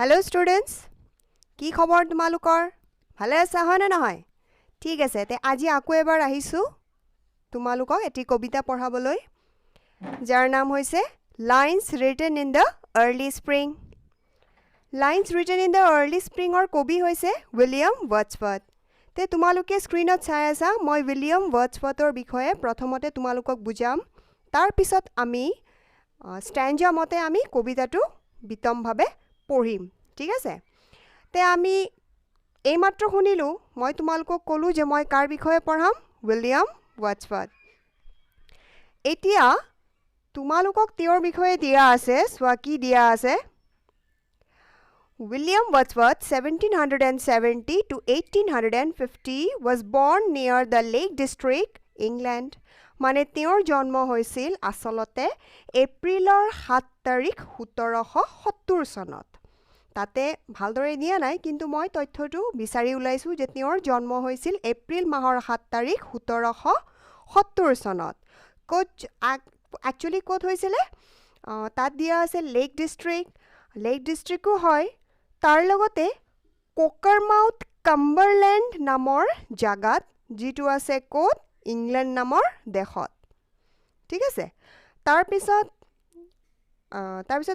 Hello students, কি খবৰ তোমালোকৰ? ভালে আছা হয় নে নহয়? ঠিক আছে, তে আজি আকৌ এবাৰ আহিছো তোমালোকক এটি কবিতা পঢ়াবলৈ যাৰ নাম হৈছে Lines Written in the Early Spring. Lines Written in the Early Spring or কবি হৈছে উইলিয়াম ৱৰ্ডছৱৰ্থ. তে তোমালোকে স্ক্ৰীনত চাই আছা মই উইলিয়াম ৱৰ্ডছৱৰ্থৰ বিষয়ে প্ৰথমতে তোমালোকক বুজাম. তাৰ পিছত আমি স্ট্যান্জা মতে আমি কবিতাটো বিতমভাৱে পঢ়িম. ঠিক আছে? তে আমি এইমাত্ৰ শুনিলো মই তোমালোকক ক'লো যে মই কাৰ বিষয়ে পঢ়াম উইলিয়াম ৱৰ্ডছৱৰ্থ. এতিয়া তোমালোকক তেওঁৰ বিষয়ে দিয়া আছে চোৱা কি দিয়া আছে. William Wordsworth 1770 to 1850 was born near the Lake District, England. মানে তেওঁৰ জন্ম হৈছিল আসলতে এপ্ৰিলৰ 7 তাৰিখ 1770 চনত. তাতে ভালদৰে দিয়া নাই কিন্তু মই তথ্যটো বিচাৰি উলাইছো যে তেওঁৰ জন্ম হৈছিল এপ্ৰিল মাহৰ 7 তাৰিখ 1770 চনত. একচুয়ালি ক'ত হৈছিল তাত দিয়া আছে লেক ডিস্ট্ৰিক্টও হয়. তাৰ লগতে কোকাৰমাউথ কাম্বাৰলেণ্ড নামৰ জাগাত যিটো আছে ক'ত ইংলেণ্ড নামৰ দেশত. ঠিক আছে? তাৰপিছত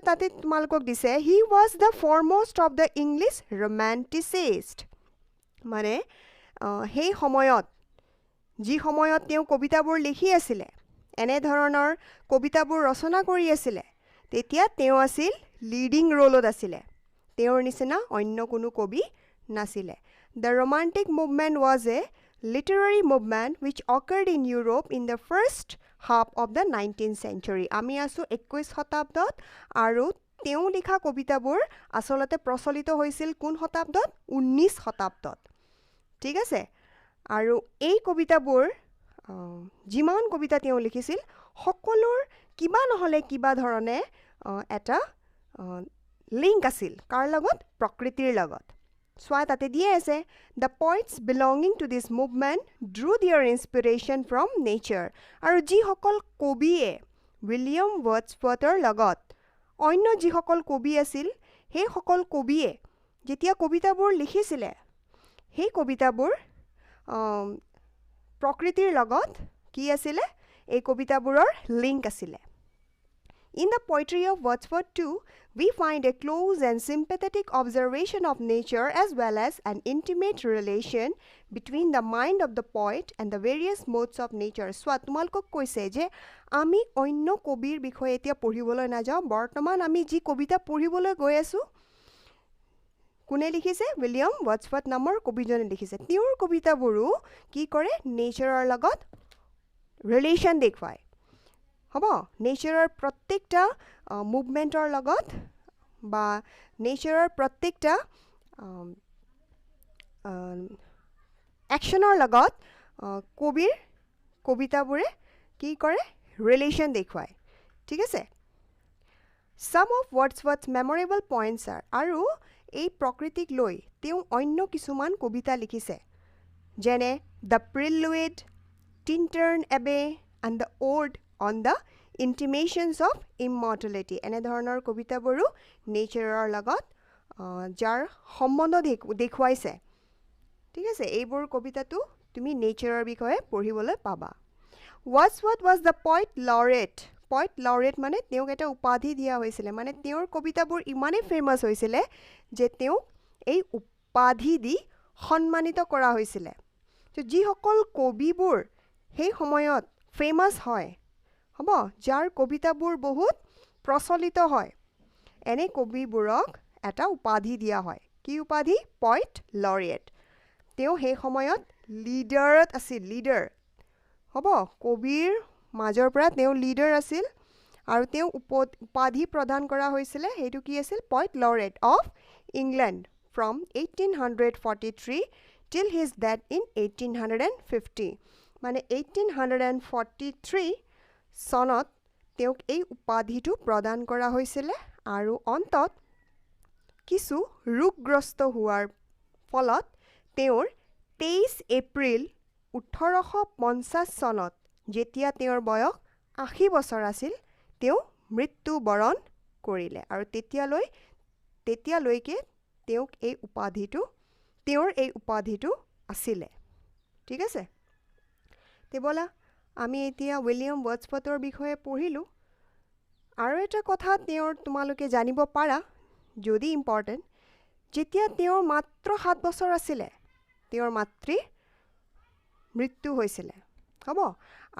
তাতে তোমালোকক দিছে he was the foremost of the English romanticist. মানে সেই সময়ত যি সময়ত তেওঁ কবিতাবোৰ লিখি আছিলে এনেধৰণৰ কবিতাবোৰ ৰচনা কৰি আছিলে তেতিয়া তেওঁ আছিল লিডিং ৰোলত আছিলে. তেওঁৰ নিচিনা অন্য কোনো কবি নাছিলে. The Romantic movement was a literary movement which occurred in Europe in the first half of the 19th century. আমি আছো 21 শতাব্দত আৰু তেওঁ লিখা কবিতাবোৰ আসলতে প্ৰচলিত হৈছিল কোন শতাব্দত 19 শতাব্দত. ঠিক আছে? আৰু এই কবিতাবোৰ যিমান কবিতা তেওঁ লিখিছিল সকলোৰ কিবা নহলে কিবা ধৰণে এটা লিংক আছিল কাৰ লগত প্ৰকৃতিৰ লগত. চোৱা তাতে দিয়ে আছে the poets belonging to this movement drew their inspiration from nature. আৰু যিসকল কবিয়ে উইলিয়াম ৱৰ্ডছৱৰ্থৰ লগত অন্য যিসকল কবি আছিল সেই সকল কবিয়ে যেতিয়া কবিতাবোৰ লিখিছিলে সেই কবিতাবোৰ প্ৰকৃতিৰ লগত কি আছিলে এই কবিতাবোৰৰ লিংক আছিলে. In the poetry of Wordsworth too, we find a close and sympathetic observation of nature as well as an intimate relation between the mind of the poet and the various modes of nature. So, তোমালোকক কৈছে যে আমি অন্য কবিৰ বিষয়ে এতিয়া পঢ়িবলৈ নাযাওঁ. বৰ্তমান আমি যি কবিতা পঢ়িবলৈ গৈ আছো কোনে লিখিছে উইলিয়াম ৱৰ্ডছৱৰ্থ নামৰ কবিজনে লিখিছে. তেওঁৰ কবিতাবোৰো কি কৰে নেচাৰৰ লগত ৰিলেশ্যন দেখুৱায়. হ'ব নেচাৰৰ প্ৰত্যেকটা মুভমেণ্টৰ লগত বা নেচাৰৰ প্ৰত্যেকটা একশ্যনৰ লগত কবিৰ কবিতাবোৰে কি কৰে ৰিলেশ্যন দেখুৱায়. ঠিক আছে? Some of Wordsworth's memorable points are আৰু এই প্ৰকৃতিক লৈ তেওঁ অন্য কিছুমান কবিতা লিখিছে যেনে The Prelude, Tintern Abbey and the Ode on the Intimations of Immortality. এনেধৰণৰ কবিতাবোৰো নেচাৰৰ লগত যাৰ সম্বন্ধ দেখুৱাইছে. ঠিক আছে? এইবোৰ কবিতাটো তুমি নেচাৰৰ বিষয়ে পঢ়িবলৈ পাবা. Wordsworth was the poet laureate. Poet laureate মানে তেওঁক এটা উপাধি দিয়া হৈছিলে. মানে তেওঁৰ কবিতাবোৰ ইমানেই ফেমাছ হৈছিলে যে তেওঁক এই উপাধি দি সন্মানিত কৰা হৈছিলে. যিসকল কবিবোৰ সেই সময়ত ফেমাছ হয় হ'ব যাৰ কবিতাবোৰ বহুত প্ৰচলিত হয় এনে কবিবোৰক এটা উপাধি দিয়া হয়. কি উপাধি? পইট লৰিয়েট. তেওঁ সেই সময়ত লিডাৰত আছিল. লিডাৰ হ'ব কবিৰ মাজৰ পৰা তেওঁ লিডাৰ আছিল আৰু তেওঁ উপাধি প্ৰদান কৰা হৈছিলে সেইটো কি আছিল poet laureate of England from 1843 till his death in 1850. মানে 1843 চনত তেওঁক এই উপাধিটো প্ৰদান কৰা হৈছিলে আৰু অন্তত কিছু ৰোগগ্ৰস্ত হোৱাৰ ফলত তেওঁৰ 23 এপ্ৰিল 1850 চনত যেতিয়া তেওঁৰ বয়স 80 বছৰ আছিল তেওঁ মৃত্যুবৰণ কৰিলে আৰু তেতিয়ালৈ তেতিয়ালৈকে তেওঁক এই উপাধিটো তেওঁৰ এই উপাধিটো আছিলে ঠিক আছে তে বলা আমি এতিয়া উইলিয়াম ৱৰ্ডছৱৰ্থৰ বিষয়ে পঢ়িলোঁ আৰু এটা কথা তেওঁৰ তোমালোকে জানিব পাৰা যদি ইম্পৰ্টেণ্ট যেতিয়া তেওঁৰ মাত্ৰ 7 বছৰ আছিলে তেওঁৰ মাতৃ মৃত্যু হৈছিলে হ'ব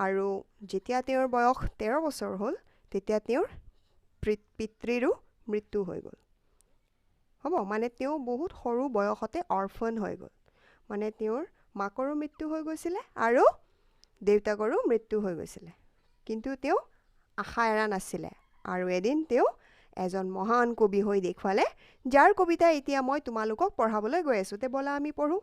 আৰু যেতিয়া তেওঁৰ বয়স 13 বছৰ হ'ল তেতিয়া তেওঁৰ পিতৃৰো মৃত্যু হৈ গ'ল হ'ব মানে তেওঁ বহুত সৰু বয়সতে অৰ্ফন হৈ গ'ল মানে তেওঁৰ মাকৰো মৃত্যু হৈ গৈছিলে আৰু দেউতাকৰো মৃত্যু হৈ গৈছিলে কিন্তু তেওঁ আশা এৰা নাছিলে আৰু এদিন তেওঁ এজন মহান কবি হৈ দেখুৱালে যাৰ কবিতা এতিয়া মই তোমালোকক পঢ়াবলৈ গৈ আছোঁ তে বলা আমি পঢ়ো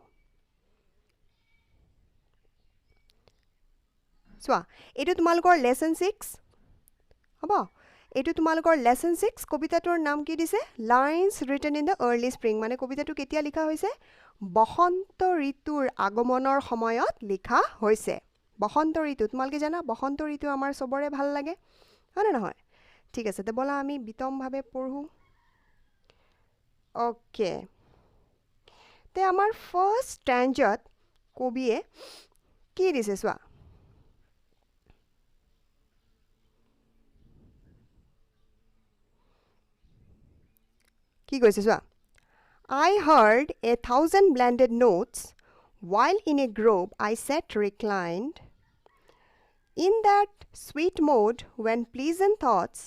চোৱা এইটো তোমালোকৰ লেসন 6 হ'ব এইটো তোমালোকৰ লেসন 6 কবিতাটোৰ নাম কি দিছে lines written in the early spring মানে কবিতাটো কেতিয়া লিখা হৈছে বসন্ত ঋতুৰ আগমনৰ সময়ত লিখা হৈছে বসন্ত ঋতু তোমালোকে জানা বসন্ত ঋতু আমাৰ সবৰে ভাল লাগে হয়নে নহয় ঠিক আছে তে বলা আমি বিতমভাৱে পঢ়ো ওকে তে আমাৰ ফাৰ্স্ট স্ট্যান্জাত কবিয়ে কি দিছে চোৱা কি কৈছে চোৱা I heard 1,000 blended notes while in a grove I sat reclined in that sweet mode when pleasant thoughts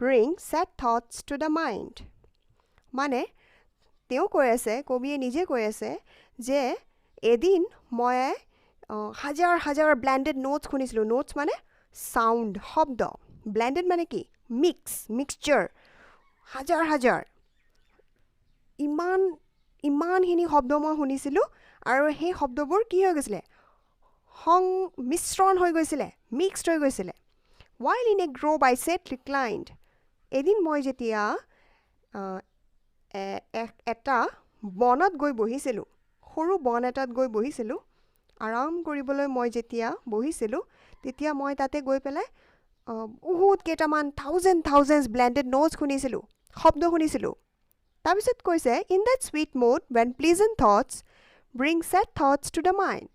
bring sad thoughts to the mind মানে তেওঁ কৈ আছে কবিয়ে নিজে কৈ আছে যে এদিন মই হাজাৰ হাজাৰ ব্লেন্ডেড নোটস শুনিছিলোঁ নোটস মানে সাউন্ড শব্দ ব্লেন্ডেড মানে কি মিক্সচাৰ হাজাৰ হাজাৰ ইমানখিনি শব্দ মই শুনিছিলোঁ আৰু সেই শব্দবোৰ কি হৈ গৈছিলে মিশ্ৰণ হৈ গৈছিলে মিক্সড হৈ গৈছিলে while in a grove I sat reclined এদিন মই যেতিয়া এটা বনত গৈ বহিছিলোঁ সৰু বন এটাত গৈ বহিছিলোঁ আৰাম কৰিবলৈ মই যেতিয়া বহিছিলোঁ তেতিয়া মই তাতে গৈ পেলাই বহুত কেইটামান থাউজেণ্ডছ ব্লেন্ডেড নোটছ শুনিছিলোঁ শব্দ শুনিছিলোঁ তাৰপিছত কৈছে in that sweet mode when pleasant thoughts bring sad thoughts to the mind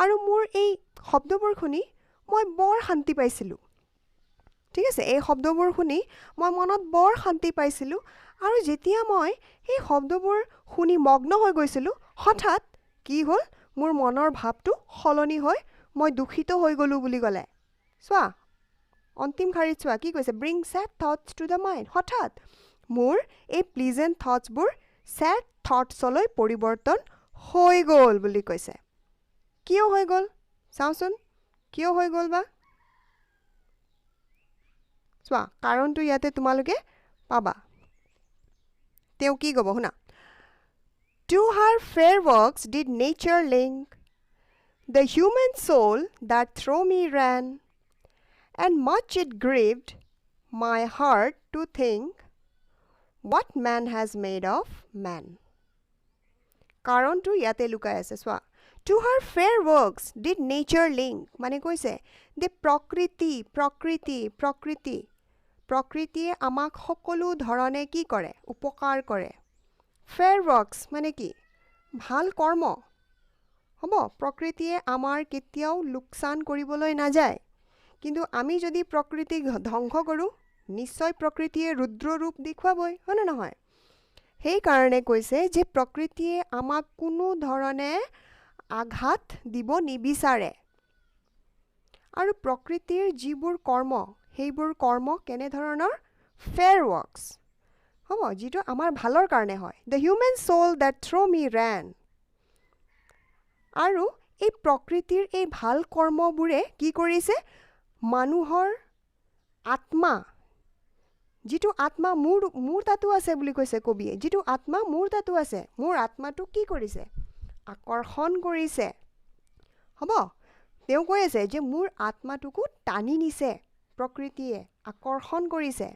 আৰু মোৰ এই শব্দবোৰ শুনি মই বৰ শান্তি পাইছিলোঁ ঠিক আছে এই শব্দবোৰ শুনি মই মনত বৰ শান্তি পাইছিলোঁ আৰু যেতিয়া মই এই শব্দবোৰ শুনি মগ্ন হৈ গৈছিলোঁ হঠাৎ কি হ'ল মোৰ মনৰ ভাৱটো সলনি হৈ মই দুখিত হৈ গ'লো বুলি ক'লে চোৱা অন্তিম শাৰীত চোৱা কি কৈছে bring sad thoughts to the mind হঠাৎ মোৰ এই প্লিজেন্ট থটছবোৰ স্যাড থটছলৈ পৰিৱৰ্তন হৈ গ'ল বুলি কৈছে কিয় হৈ গ'ল চাওঁচোন কিয় হৈ গ'ল বা চোৱা কাৰণটো ইয়াতে তোমালোকে পাবা তেওঁ কি ক'ব শুনা To her fair works did nature link the human soul that through me ran and much it grieved my heart to think what man has made of man কাৰণটো ইয়াতে লুকাই আছে চোৱা To her fair works did nature link মানে কৈছে যে প্ৰকৃতিয়ে আমাক সকলো ধৰণে কি কৰে উপকাৰ কৰে fair works মানে কি ভাল কৰ্ম হ'ব প্ৰকৃতিয়ে আমাৰ কেতিয়াও লোকচান কৰিবলৈ নাযায় কিন্তু আমি যদি প্ৰকৃতিক ধ্বংস কৰোঁ নিশ্চয় প্ৰকৃতিয়ে ৰুদ্ৰ ৰূপ দেখুৱাবই হয়নে নহয় সেই কাৰণে কৈছে যে প্ৰকৃতিয়ে আমাক কোনো ধৰণে আঘাত দিব নিবিচাৰে আৰু প্ৰকৃতিৰ যিবোৰ কৰ্ম সেইবোৰ কৰ্ম কেনে ধৰণৰ fair works হ'ব যিটো আমাৰ ভালৰ কাৰণে হয় the human soul that through me ran আৰু এই প্ৰকৃতিৰ এই ভাল কৰ্মবোৰে কি কৰিছে মানুহৰ আত্মা যিটো আত্মা মোৰ তাতো আছে বুলি কৈছে কবিয়ে যিটো আত্মা মোৰ তাতো আছে মোৰ আত্মাটো কি কৰিছে আকৰ্ষণ কৰিছে হ'ব তেওঁ কৈ আছে যে মোৰ আত্মাটোকো টানি নিছে প্ৰকৃতিয়ে আকৰ্ষণ কৰিছে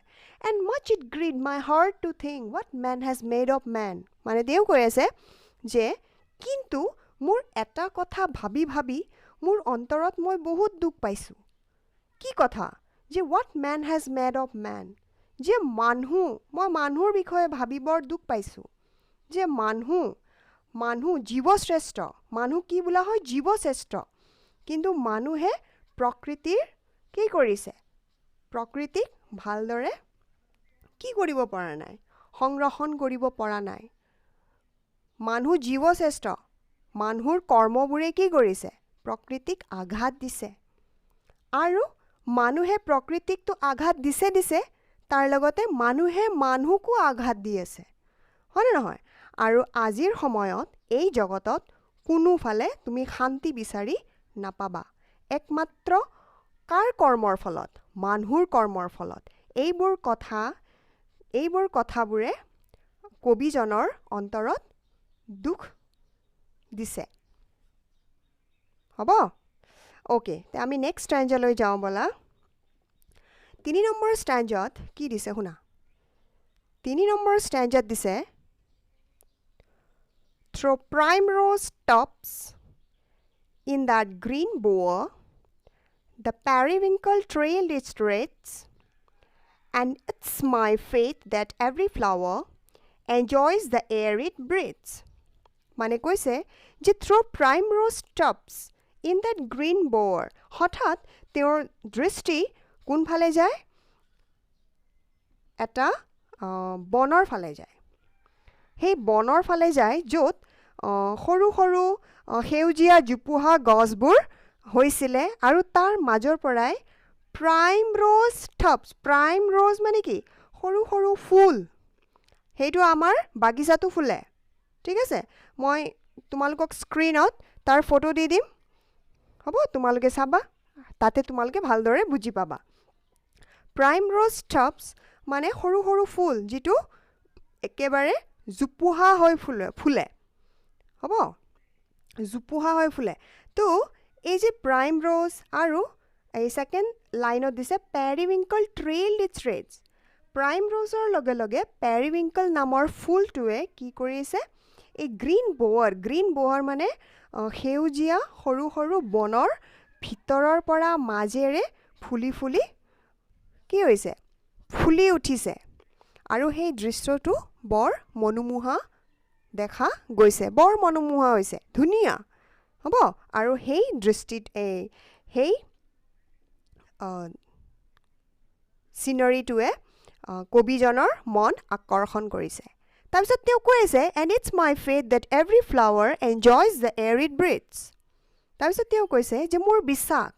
and much it grieved my heart to think what man has made of man মানে তেওঁ কৈ আছে যে কিন্তু মোৰ এটা কথা ভাবি ভাবি মোৰ অন্তৰত মই বহুত দুখ পাইছোঁ কি কথা যে what man has made of man যে মানুহ মই মানুহৰ বিষয়ে ভাবি বৰ দুখ পাইছোঁ যে মানুহ জীৱশ্ৰেষ্ঠ মানুহ কি বোলা হয় জীৱশ্ৰেষ্ঠ কিন্তু মানুহে প্ৰকৃতিৰ কি কৰিছে প্ৰকৃতিক ভালদৰে কি কৰিব পৰা নাই সংৰক্ষণ কৰিব পৰা নাই মানুহ জীৱশ্ৰেষ্ঠ মানুহৰ কৰ্মবোৰে কি কৰিছে প্ৰকৃতিক আঘাত দিছে আৰু মানুহে প্ৰকৃতিকটো আঘাত দিছে তাৰ লগতে মানুহে মানুহকো আঘাত দি আছে হয়নে নহয় আৰু আজিৰ সময়ত এই জগতত কোনোফালে তুমি শান্তি বিচাৰি নাপাবা একমাত্ৰ কাৰ কৰ্মৰ ফলত মানুহৰ কৰ্মৰ ফলত এইবোৰ কথাবোৰে কবিজনৰ অন্তৰত দুখ দিছে হ'ব ওকে তে আমি নেক্সট স্ট্যাঞ্জালৈ যাওঁ বলা 3 নম্বৰ স্ট্যাঞ্জাত কি দিছে শুনা 3 নম্বৰ স্ট্যাঞ্জাত দিছে through primrose tops in that green bower the periwinkle trailed its threads and it's my faith that every flower enjoys the air it breathes মানে কৈছে যে through primrose tops in that green bower হঠাৎ তেওঁৰ দৃষ্টি কোনফালে যায় এটা বনৰ ফালে যায় সেই বনৰ ফালে যায় য'ত সৰু সৰু সেউজীয়া জোপোহা গছবোৰ হৈছিলে আৰু তাৰ মাজৰ পৰাই প্ৰাইমৰোজ টপছ প্ৰাইমৰোজ মানে কি সৰু সৰু ফুল সেইটো আমাৰ বাগিচাটো ফুলে ঠিক আছে মই তোমালোকক স্ক্ৰীনত তাৰ ফটো দি দিম হ'ব তোমালোকে চাবা তাতে তোমালোকে ভালদৰে বুজি পাবা প্ৰাইমৰোজ টপছ মানে সৰু সৰু ফুল যিটো একেবাৰে জোপোহা হৈ ফুলে হ'ব জোপোহা হৈ ফুলে তো এই যে প্ৰাইমৰোজ আৰু এই সেকেন্ড লাইনত দিছে পেৰিউইংকল ট্ৰেইলড ইটস থ্ৰেডছ প্ৰাইমৰোজৰ লগে লগে পেৰিউইংকল নামৰ ফুলটোৱে কি কৰিছে এই গ্ৰীণ বৱাৰ মানে সেউজীয়া সৰু সৰু বনৰ ভিতৰৰ পৰা মাজেৰে ফুলি ফুলি কি হৈছে ফুলি উঠিছে আৰু সেই দৃশ্যটো বৰ মনোমোহা দেখা গৈছে বৰ মনোমোহা হৈছে ধুনীয়া হ'ব আৰু সেই দৃষ্টিত সেই সিনাৰীটোৱে কবিজনৰ মন আকৰ্ষণ কৰিছে তাৰপিছত তেওঁ কৈছে and it's my faith that every flower enjoys the air it breathes তাৰপিছত তেওঁ কৈছে যে মোৰ বিশ্বাস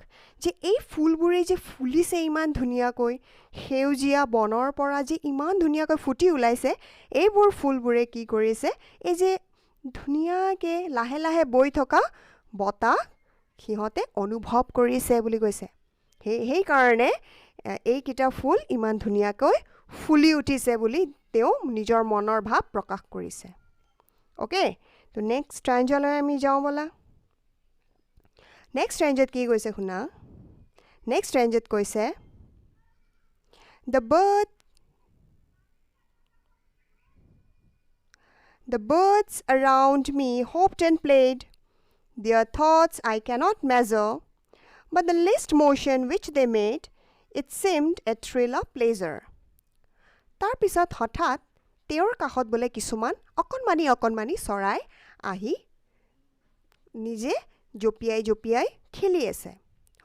যে এই ফুলবোৰে যে ফুলিছে ইমান ধুনীয়াকৈ সেউজীয়া বনৰ পৰা যে ইমান ধুনীয়াকৈ ফুটি ওলাইছে এইবোৰ ফুলবোৰে কি কৰিছে এই যে ধুনীয়াকৈ লাহে লাহে বৈ থকা বতাহ সিহঁতে অনুভৱ কৰিছে বুলি কৈছে সেই কাৰণে এইকেইটা ফুল ইমান ধুনীয়াকৈ ফুলি উঠিছে বুলি তেওঁ নিজৰ মনৰ ভাৱ প্ৰকাশ কৰিছে ওকে তো নেক্সট স্ট্যাঞ্জালৈ আমি যাওঁ বলা নেক্সট স্ট্যাঞ্জাত কি কৈছে শুনা নেক্সট স্ট্যাঞ্জাত কৈছে The birds around me hopped and played. Their thoughts I cannot measure, but the least motion which they made, it seemed a thrill of pleasure. তাৰ পিছত হঠাৎ তেওঁৰ কাষত বোলে কিছুমান অকণমানি চৰাই আহি নিজে জপিয়াই খেলি আছে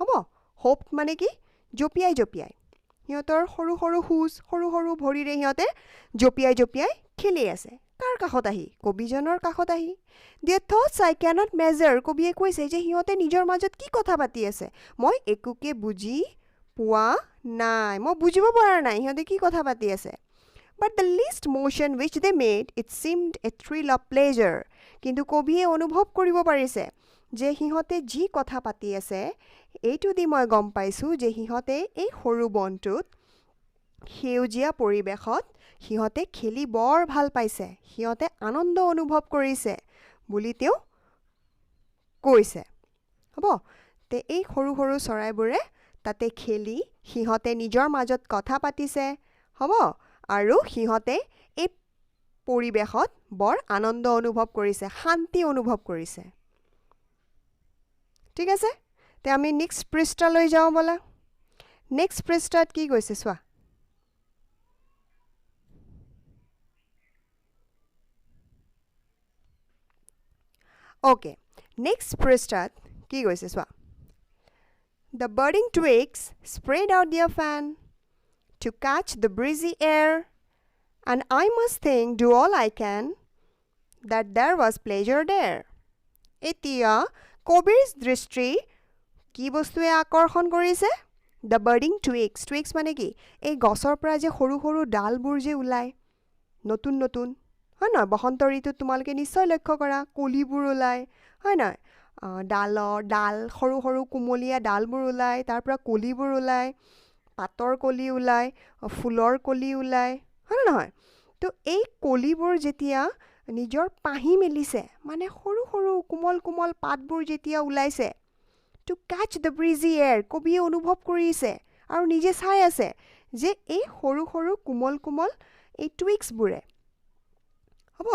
হ'ব হোপ মানে কি জপিয়াই সিহঁতৰ সৰু সৰু খোজ সৰু সৰু ভৰিৰে সিহঁতে জপিয়াই খেলি আছে কাৰ কাষত আহি কবিজনৰ কাষত আহি Their thoughts I cannot measure কবিয়ে কৈছে যে সিহঁতে নিজৰ মাজত কি কথা পাতি আছে মই একোকে বুজি পোৱা নাই মই বুজিব পৰা নাই সিহঁতে কি কথা পাতি আছে But the least motion which they made, it seemed a thrill of pleasure. কিন্তু কবিয়ে অনুভৱ কৰিব পাৰিছে যে সিহঁতে যি কথা পাতি আছে এইটো দি মই গম পাইছোঁ যে সিহঁতে এই সৰু বনটোত সেউজীয়া পৰিৱেশত সিহঁতে খেলি বৰ ভাল পাইছে সিহঁতে আনন্দ অনুভৱ কৰিছে বুলি তেওঁ কৈছে হ'ব তে এই সৰু সৰু চৰাইবোৰে তাতে খেলি সিহঁতে নিজৰ মাজত কথা পাতিছে হ'ব আৰু সিহঁতে এই পৰিৱেশত বৰ আনন্দ অনুভৱ কৰিছে শান্তি অনুভৱ কৰিছে ঠিক আছে তে আমি নেক্সট পৃষ্ঠালৈ যাওঁ বলা নেক্সট পৃষ্ঠাত কি কৈছে চোৱা Okay, next পৃষ্ঠাত কি কৈছে চোৱা The budding twigs spread out their fan to catch the breezy air, and I must think, do all I can, that there was pleasure there. এতিয়া কবিৰ দৃষ্টি কি বস্তুৱে আকৰ্ষণ কৰিছে The budding twigs. Twigs মানে কি এই গছৰ পৰা যে সৰু সৰু ডালবোৰ যে ওলায় নতুন নতুন হয় নহয় বসন্ত ঋতুত তোমালোকে নিশ্চয় লক্ষ্য কৰা কলিবোৰ ওলায় হয় নহয় ডাল সৰু সৰু কুমলীয়া ডালবোৰ ওলায় তাৰ পৰা কলিবোৰ ওলায় পাতৰ কলি ওলায় ফুলৰ কলি ওলায় হয় নহয় তো এই কলিবোৰ যেতিয়া নিজৰ পাহি মেলিছে মানে সৰু সৰু কোমল কোমল পাতবোৰ যেতিয়া ওলাইছে to catch the breezy air কবিয়ে অনুভৱ কৰিছে আৰু নিজে চাই আছে যে এই সৰু সৰু কোমল কোমল এই টুইক্সবোৰে হ'ব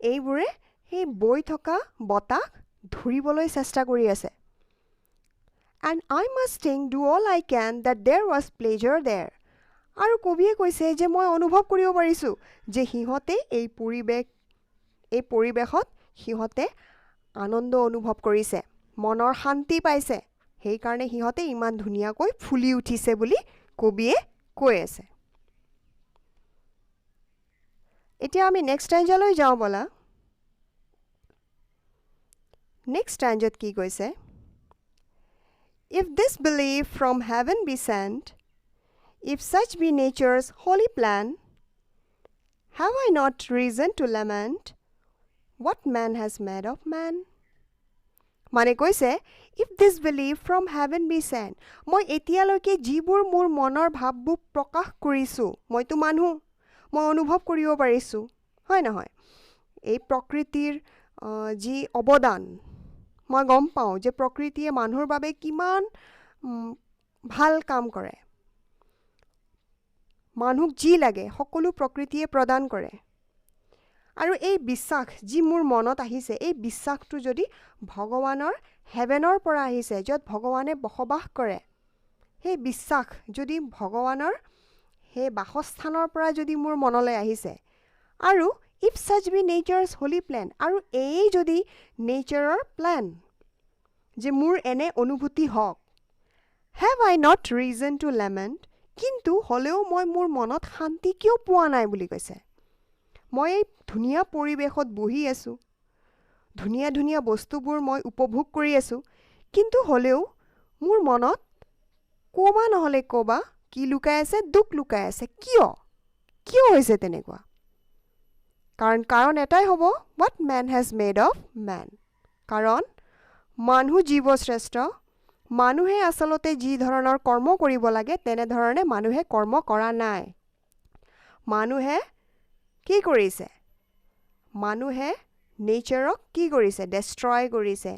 এইবোৰে সেই বৈ থকা বতাহ ধৰিবলৈ চেষ্টা কৰি আছে and I must think do all I can that there was pleasure there আৰু কবিয়ে কৈছে যে মই অনুভৱ কৰিব পাৰিছোঁ যে সিহঁতে এই পৰিৱেশত সিহঁতে আনন্দ অনুভৱ কৰিছে মনৰ শান্তি পাইছে সেইকাৰণে সিহঁতে ইমান ধুনীয়াকৈ ফুলি উঠিছে বুলি কবিয়ে কৈ আছে এতিয়া আমি নেক্সট ষ্টেঞ্জালৈ যাওঁ বলা নেক্সট ষ্টেঞ্জাত কি কৈছে If this belief from heaven be sent, if such be nature's holy plan, have I not reason to lament what man has made of man? মানে কৈছে if this belief from heaven be sent মই এতিয়ালৈকে যিবোৰ মোৰ মনৰ ভাৱবোৰ প্ৰকাশ কৰিছোঁ মইতো মানুহ মই অনুভৱ কৰিব পাৰিছোঁ হয় নহয় এই প্ৰকৃতিৰ যি অৱদান মই গম পাওঁ যে প্ৰকৃতিয়ে মানুহৰ বাবে কিমান ভাল কাম কৰে মানুহক যি লাগে সকলো প্ৰকৃতিয়ে প্ৰদান কৰে আৰু এই বিশ্বাস যি মোৰ মনত আহিছে এই বিশ্বাসটো যদি ভগৱানৰ হেভেনৰ পৰা আহিছে য'ত ভগৱানে বসবাস কৰে সেই বিশ্বাস যদি ভগৱানৰ সেই বাসস্থানৰ পৰা যদি মোৰ মনলৈ আহিছে আৰু if such be nature's holy plan আৰু এই যদি নেচাৰৰ প্ল্যান যে মোৰ এনে অনুভূতি হওক have I not reason to lament কিন্তু হলেও মই মোৰ মনত শান্তি কিয় পোৱা নাই বুলি কৈছে মই এই ধুনীয়া পৰিৱেশত বহি আছোঁ ধুনীয়া ধুনীয়া বস্তুবোৰ মই উপভোগ কৰি আছোঁ কিন্তু হলেও মোৰ মনত কোবা নহলে কোবা কি লুকাই আছে দুখ লুকাই আছে কিয় হৈছে তেনেকুৱা কাৰণ এটাই হ'ব what man has made of man কাৰণ মানুহ জীৱ শ্ৰেষ্ঠ মানুহে আসলতে যি ধৰণৰ কৰ্ম কৰিব লাগে তেনে ধৰণে মানুহে কৰ্ম কৰা নাই মানুহে কি কৰিছে মানুহে নেচাৰক কি কৰিছে ডেষ্ট্ৰয় কৰিছে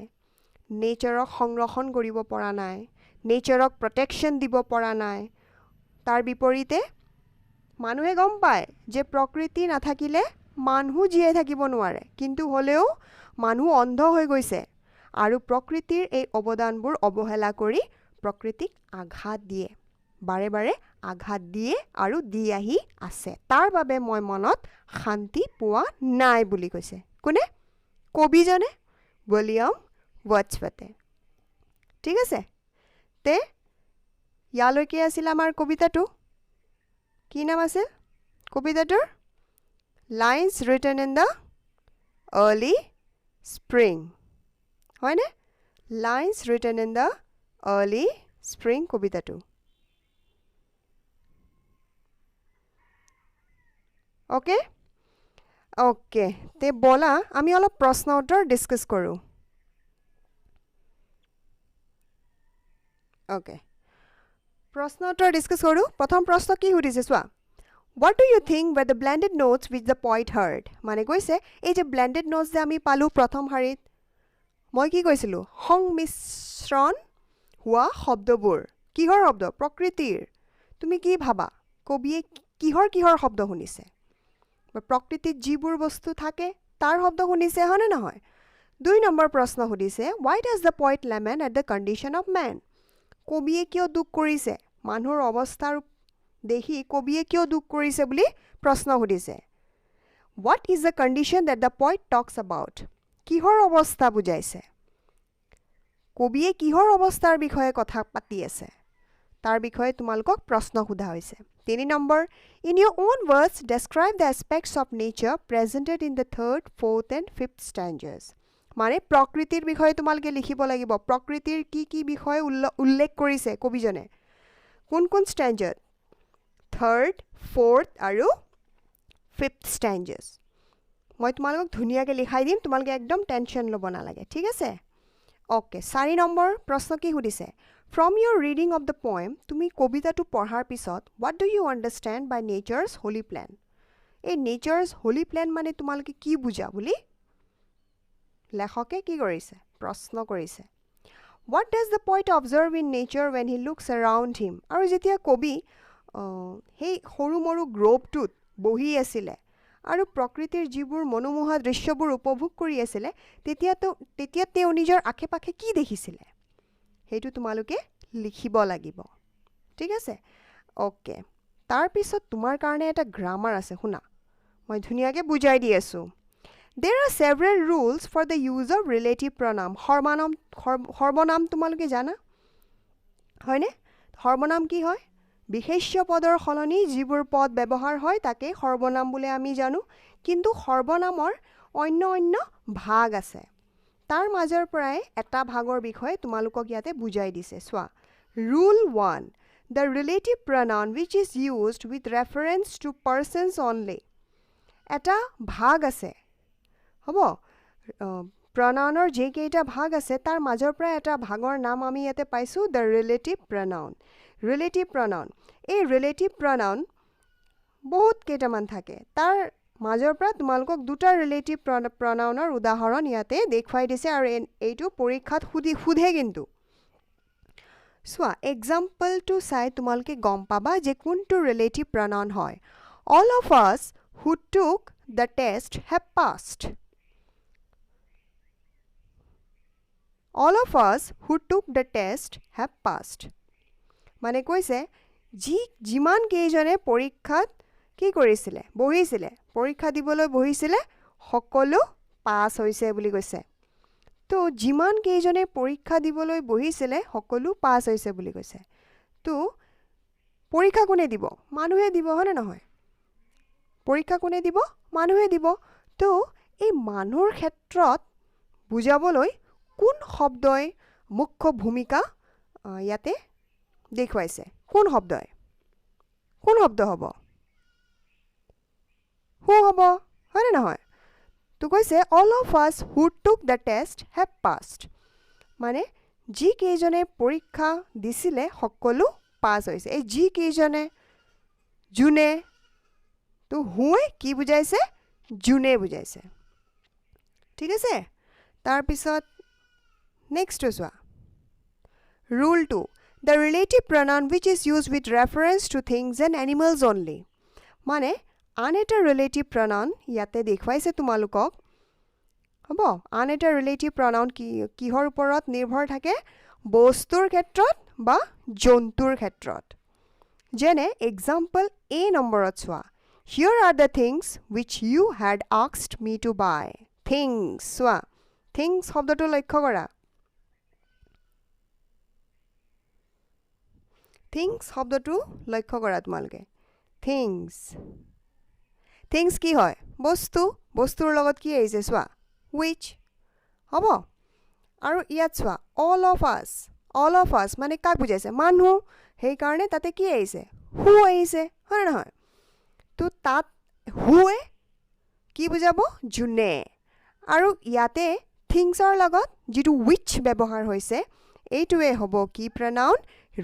নেচাৰক সংৰক্ষণ কৰিব পৰা নাই নেচাৰক প্ৰটেকশ্যন দিব পৰা নাই তাৰ বিপৰীতে মানুহে গম পায় যে প্ৰকৃতি নাথাকিলে মানুহ জীয়াই থাকিব নোৱাৰে কিন্তু হলেও মানুহ অন্ধ হৈ গৈছে আৰু প্ৰকৃতিৰ এই অৱদানবোৰ অৱহেলা কৰি প্ৰকৃতিক আঘাত দিয়ে বাৰে বাৰে আঘাত দিয়ে আৰু দি আহি আছে তাৰ বাবে মই মনত শান্তি পোৱা নাই বুলি কৈছে কোনে কবিজনে উইলিয়াম ৱৰ্ডছৱৰ্থে ঠিক আছে তে ইয়ালৈকে আছিল আমাৰ কবিতাটো কি নাম আছিল কবিতাটোৰ Lines written in the early spring হয়নে Lines written in the early spring কবিতাটো Okay? Okay. তে বলা আমি অলপ প্ৰশ্ন উত্তৰ ডিসকাস কৰোঁ Okay. প্ৰশ্ন উত্তৰ ডিসকাস কৰোঁ প্ৰথম প্ৰশ্ন কি সুধিছে চোৱা What do you think were the blended notes which the poet heard? মানে কৈছে এই যে blended notes যে আমি পালো প্ৰথম শাৰীত মই কি কৈছিলো সংমিশ্ৰণ হোৱা শব্দবোৰ কিহৰ শব্দ প্ৰকৃতিৰ তুমি কি ভাবা কবিয়ে কিহৰ শব্দ শুনিছে প্ৰকৃতিত যিবোৰ বস্তু থাকে তাৰ শব্দ শুনিছে হয়নে নহয় 2 নম্বৰ প্ৰশ্ন সুধিছে Why does the poet lament at the condition of man? কবিয়ে কিয় দুখ কৰিছে মানুহৰ অৱস্থাৰ দেখি কবিয়ে কিয় দুখ কৰিছে বুলি প্ৰশ্ন সুধিছে What is the condition that the poet talks about? কিহৰ অৱস্থা বুজাইছে কবিয়ে কিহৰ অৱস্থাৰ বিষয়ে কথা পাতি আছে তাৰ বিষয়ে তোমালোকক প্ৰশ্ন সোধা হৈছে 3 number in your own words describe the aspects of nature presented in the 3rd 4th and 5th stanzas মানে প্ৰকৃতিৰ বিষয়ে তোমালোকে লিখিব লাগিব প্ৰকৃতিৰ কি বিষয়ে উল্লেখ কৰিছে কবিজনে কোন stanzas 3rd 4th আৰু 5th stanzas মই তোমালোকক ধুনিয়াকে লিখাই দিম তোমালোকে একদম টেনশন ল'ব নালাগে ঠিক আছে ওকে 4 নম্বৰ প্ৰশ্ন কি সুধিছে From your reading of the poem, তুমি কবিতাটো পঢ়াৰ পিছত what do you understand by nature's holy plan? এই nature's holy plan মানে তোমালোকে কি বুজা বুলি লেখকে কি কৰিছে প্ৰশ্ন কৰিছে What does the poet observe in nature when he looks around him? আৰু যেতিয়া কবি হেই সৰুমৰু গ্ৰোভটোত বহি আছিল আৰু প্ৰকৃতিৰ যিবোৰ মনোমোহা দৃশ্যবোৰ উপভোগ কৰি আছিল তেতিয়া তেওঁ নিজৰ আখেপাখে কি দেখিছিল হেইটো তোমালোকে লিখিব লাগিব ঠিক আছে ওকে তাৰ পিছত তোমাৰ কাৰণে এটা গ্ৰামাৰ আছে শুনা মই ধুনিয়াকে বুজাই দি আছো There are several rules for the use of relative pronoun সৰ্বনাম তোমালোকে জানা হয়নে সৰ্বনাম কি হয় বিশেষ্য পদৰ সলনি যিবোৰ পদ ব্যৱহাৰ হয় তাকে সৰ্বনাম বুলি আমি জানো কিন্তু সৰ্বনামৰ অন্য ভাগ আছে তাৰ মাজৰ পৰাই এটা ভাগৰ বিষয়ে তোমালোকক ইয়াতে বুজাই দিছে সোৱা Rule 1 The relative pronoun which is used with reference to persons only এটা ভাগ আছে হ'ব pronounৰ যে কেইটা ভাগ আছে তাৰ মাজৰ পৰা এটা ভাগৰ নাম আমি ইয়াতে পাইছো the relative pronoun এই relative pronoun বহুত কেইটামান থাকে তাৰ মাজৰ পৰা তোমালোকক দুটা ৰিলেটিভ pronounৰ উদাহৰণ ইয়াতে দেখুৱাই দিছে আৰু এইটো পৰীক্ষাত সুধে কিন্তু সোৱা এক্সাম্পলটো চাই তোমালোকে গম পাবা যে কোনটো ৰিলেটিভ pronoun হয় All of us who took the test have passed All of us who took the test have passed মানে কৈছে যিমান কেইজনে পৰীক্ষাত কি কৰিছিলে বহিছিলে পৰীক্ষা দিবলৈ বহিছিলে সকলো পাছ হৈছে বুলি কৈছে তো যিমান কেইজনে পৰীক্ষা দিবলৈ বহিছিলে সকলো পাছ হৈছে বুলি কৈছে তো পৰীক্ষা কোনে দিব মানুহে দিব হনে নহয় পৰীক্ষা কোনে দিব মানুহে দিব তো এই মানুহৰ ক্ষেত্ৰত বুজাবলৈ কোন শব্দই মুখ্য ভূমিকা ইয়াতে দেখুৱাইছে কোন শব্দ হ'ব who হ'ব হয়নে নহয় তো কৈছে all of us who took the test have passed মানে যি কেইজনে পৰীক্ষা দিছিলে সকলো পাছ হৈছে এই যি কেইজনে জুনে তো হুৱে কি বুজাইছে জুনে বুজাইছে ঠিক আছে তাৰ পিছত নেক্সট চোৱা Rule 2 The relative pronoun which is used with reference to things and animals only মানে আন এটা ৰিলেটিভ pronoun ইয়াতে দেখুৱাইছে তোমালোকক হ'ব আন এটা ৰিলেটিভ pronoun কিহৰ ওপৰত নিৰ্ভৰ থাকে বস্তুৰ ক্ষেত্ৰত বা জন্তুৰ ক্ষেত্ৰত যেনে এক্সাম্পল A নম্বৰত চোৱা Here are the things which you had asked me to buy things চোৱা things শব্দটো লক্ষ্য কৰা things শব্দটো লক্ষ্য কৰা তোমালোকে things কি হয় বস্তুৰ লগত কি আহিছে চোৱা which হ'ব আৰু ইয়াত চোৱা all of us মানে কাক বুজাইছে মানুহ সেই কাৰণে তাতে কি আহিছে who আহিছে হয় নহয় তো তাত whoয়ে কি বুজাব জুনে আৰু ইয়াতে thingsৰ লগত যেটো which ব্যৱহাৰ হৈছে এইটোৱে হ'ব কি pronoun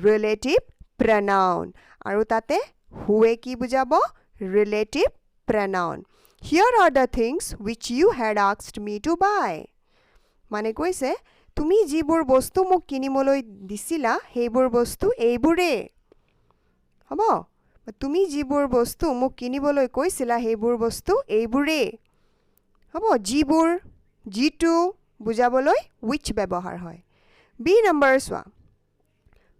relative pronoun আৰু তাতে whoয়ে কি বুজাব relative pronoun Here are the things which you had asked me to buy মানে কৈছে তুমি যিবোৰ বস্তু মোক কিনিবলৈ দিছিলা সেইবোৰ বস্তু এইবোৰে হ'ব তুমি যিবোৰ বস্তু মোক কিনিবলৈ কৈছিলা সেইবোৰ বস্তু এইবোৰে হ'ব যিবোৰ যিটো বুজাবলৈ which ব্যৱহাৰ হয় B নম্বৰ চোৱা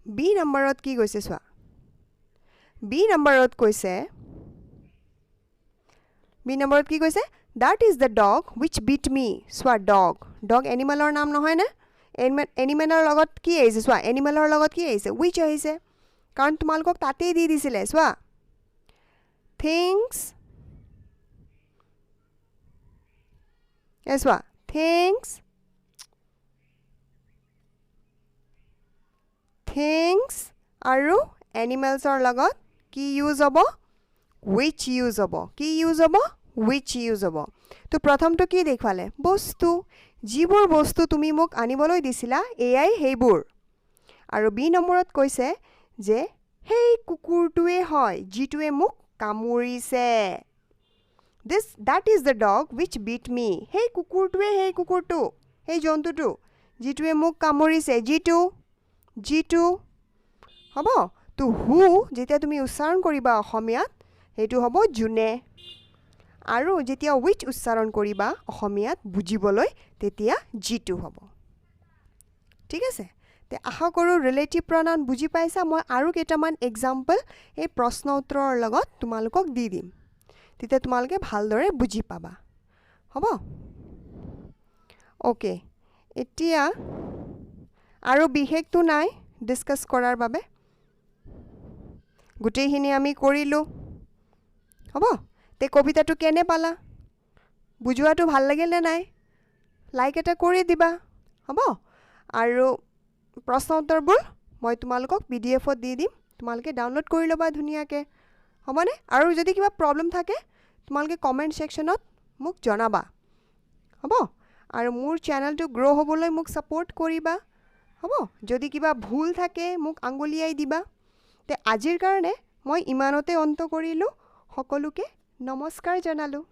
B নম্বৰত কি কৈছে চোৱা B নম্বৰত কৈছে That is the dog which beat me. চোৱা dog. Dog এনিমেলৰ নাম নহয় নে? এনিমেলৰ লগত কি আহিছে চোৱা এনিমেলৰ লগত কি আহিছে which আহিছে কাৰণ তোমালোকক তাতেই দি দিছিলে চোৱা things চোৱা things আৰু এনিমেলছৰ লগত কি ইউজ হ'ব which ইউজ হ'ব কি ইউজ হ'ব which ইউজ হ'ব তো প্ৰথমটো কি দেখুৱালে বস্তু যিবোৰ বস্তু তুমি মোক আনিবলৈ দিছিলা এআই সেইবোৰ আৰু বি নম্বৰত কৈছে যে হেই কুকুৰটোৱে হয় যিটোৱে মোক কামুৰিছে that is the dog which beat me হেই কুকুৰটোৱে হেই কুকুৰটো হেই জন্তুটো যিটোৱে মোক কামুৰিছে যিটো হ'ব তো হু যেতিয়া তুমি উচ্চাৰণ কৰিবা অসমীয়াত সেইটো হ'ব যোনে আৰু যেতিয়া which উচ্চাৰণ কৰিবা অসমীয়াত বুজিবলৈ তেতিয়া যিটো হ'ব ঠিক আছে তে আশা কৰোঁ ৰিলেটিভ প্ৰনাউন বুজি পাইছা মই আৰু কেইটামান এক্সাম্পল এই প্ৰশ্ন উত্তৰৰ লগত তোমালোকক দি দিম তেতিয়া তোমালোকে ভালদৰে বুজি পাবা হ'ব ওকে এতিয়া আৰু বিশেষটো নাই ডিছকাছ কৰাৰ বাবে গোটেইখিনি আমি কৰিলোঁ হ'ব তে কবিতাটো কেনে পালা বুজোৱাটো ভাল লাগিল নে নাই লাইক এটা কৰি দিবা হ'ব আৰু প্ৰশ্ন উত্তৰবোৰ মই তোমালোকক পিডিএফত দি দিম তোমালোকে ডাউনলোড কৰি ল'বা ধুনীয়াকৈ হ'বনে আৰু যদি কিবা প্ৰব্লেম থাকে তোমালোকে কমেণ্ট ছেকশ্যনত মোক জনাবা হ'ব আৰু মোৰ চেনেলটো গ্ৰ' হ'বলৈ মোক ছাপোৰ্ট কৰিবা হ'ব যদি কিবা ভুল থাকে মোক আঙুলিয়াই দিবা তে আজিৰ কাৰণে মই ইমানতে অন্ত কৰিলোঁ সকলোকে নমস্কাৰ জনালোঁ